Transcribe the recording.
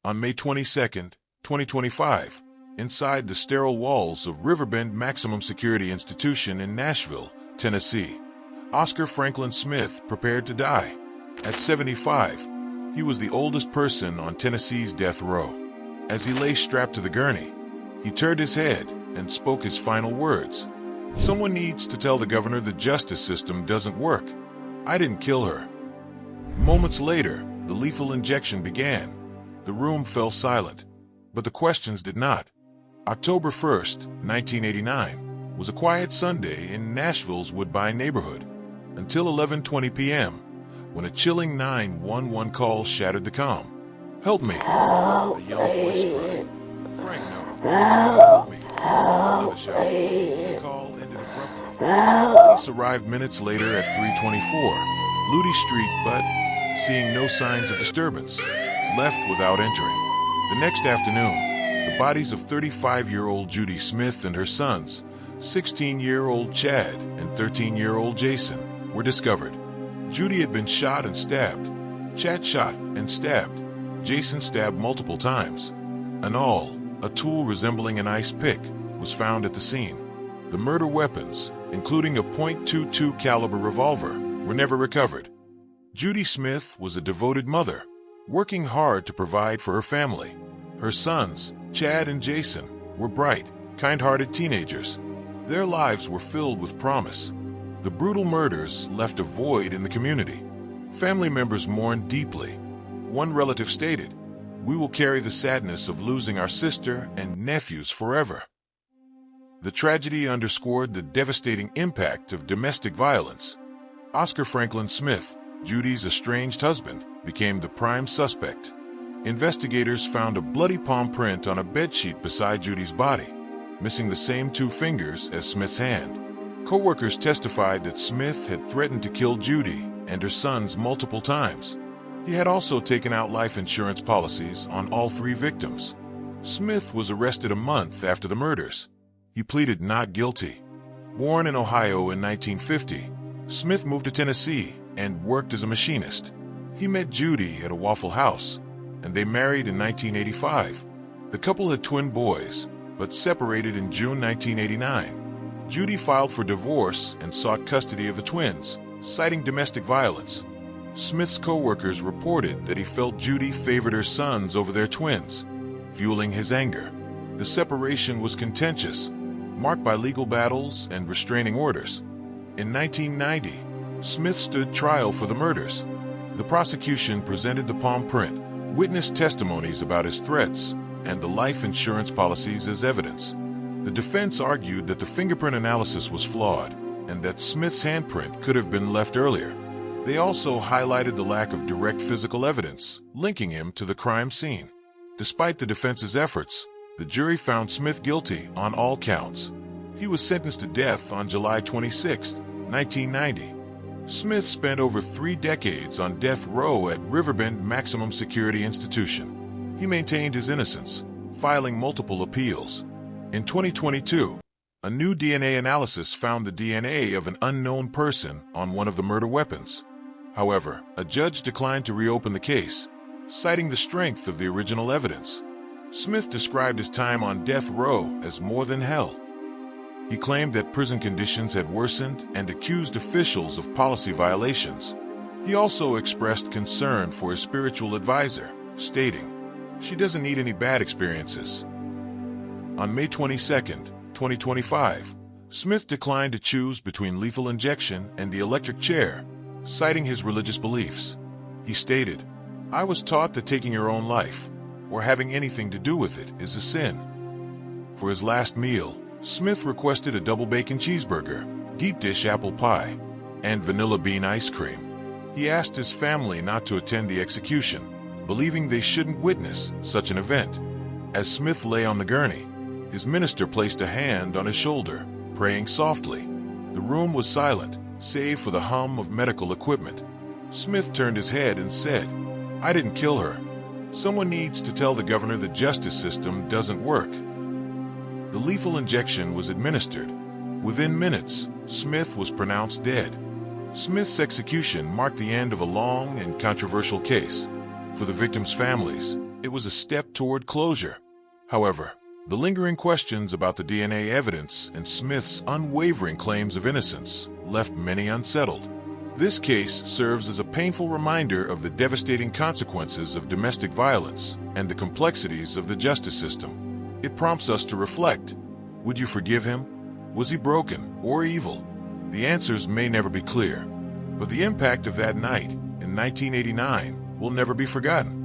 On May 22, 2025, inside the sterile walls of Riverbend Maximum Security Institution in Nashville, Tennessee, Oscar Franklin Smith prepared to die. At 75, he was the oldest person on Tennessee's death row. As he lay strapped to the gurney, he turned his head and spoke his final words. "Someone needs to tell the governor the justice system doesn't work. I didn't kill her." Moments later, the lethal injection began. The room fell silent, but the questions did not. October 1st, 1989, was a quiet Sunday in Nashville's Woodbine neighborhood, until 11:20 p.m., when a chilling 911 call shattered the calm. "Help me!" a young voice cried. "Frank, no. Help me!" Another shout. The call ended abruptly. Police arrived minutes later at 324 Luty Street, but, seeing no signs of disturbance, left without entering. The next afternoon, the bodies of 35-year-old Judy Smith and her sons, 16-year-old Chad and 13-year-old Jason, were discovered. Judy had been shot and stabbed. Chad shot and stabbed. Jason stabbed multiple times. In all, a tool resembling an ice pick was found at the scene. The murder weapons, including a .22 caliber revolver, were never recovered. Judy Smith was a devoted mother, working hard to provide for her family. Her sons, Chad and Jason, were bright, kind-hearted teenagers. Their lives were filled with promise. The brutal murders left a void in the community. Family members mourned deeply. One relative stated, "We will carry the sadness of losing our sister and nephews forever." The tragedy underscored the devastating impact of domestic violence. Oscar Franklin Smith, Judy's estranged husband, became the prime suspect. Investigators found a bloody palm print on a bedsheet beside Judy's body, missing the same 2 fingers as Smith's hand. Co-workers testified that Smith had threatened to kill Judy and her sons multiple times. He had also taken out life insurance policies on all 3 victims. Smith was arrested a month after the murders. He pleaded not guilty. Born in Ohio in 1950, Smith moved to Tennessee and worked as a machinist. He met Judy at a Waffle House, and they married in 1985. The couple had twin boys, but separated in June 1989. Judy filed for divorce and sought custody of the twins, citing domestic violence. Smith's co-workers reported that he felt Judy favored her sons over their twins, fueling his anger. The separation was contentious, marked by legal battles and restraining orders. In 1990, Smith stood trial for the murders. The prosecution presented the palm print, witnessed testimonies about his threats, and the life insurance policies as evidence. The defense argued that the fingerprint analysis was flawed and that Smith's handprint could have been left earlier. They also highlighted the lack of direct physical evidence linking him to the crime scene. Despite the defense's efforts, the jury found Smith guilty on all counts. He was sentenced to death on July 26, 1990. Smith spent over 3 decades on death row at Riverbend Maximum Security Institution. He maintained his innocence, filing multiple appeals. In 2022, a new DNA analysis found the DNA of an unknown person on one of the murder weapons. However, a judge declined to reopen the case, citing the strength of the original evidence. Smith described his time on death row as more than hell. He claimed that prison conditions had worsened and accused officials of policy violations. He also expressed concern for his spiritual advisor, stating, "She doesn't need any bad experiences." On May 22, 2025, Smith declined to choose between lethal injection and the electric chair, citing his religious beliefs. He stated, "I was taught that taking your own life, or having anything to do with it, is a sin." For his last meal, Smith requested a double bacon cheeseburger, deep dish apple pie, and vanilla bean ice cream. He asked his family not to attend the execution, believing they shouldn't witness such an event. As Smith lay on the gurney, his minister placed a hand on his shoulder, praying softly. The room was silent, save for the hum of medical equipment. Smith turned his head and said, "I didn't kill her. Someone needs to tell the governor the justice system doesn't work." The lethal injection was administered. Within minutes, Smith was pronounced dead. Smith's execution marked the end of a long and controversial case. For the victims' families, It was a step toward closure. However, the lingering questions about the DNA evidence and Smith's unwavering claims of innocence left many unsettled. This case serves as a painful reminder of the devastating consequences of domestic violence and the complexities of the justice system. It prompts us to reflect. Would you forgive him? Was he broken or evil? The answers may never be clear, but the impact of that night in 1989 will never be forgotten.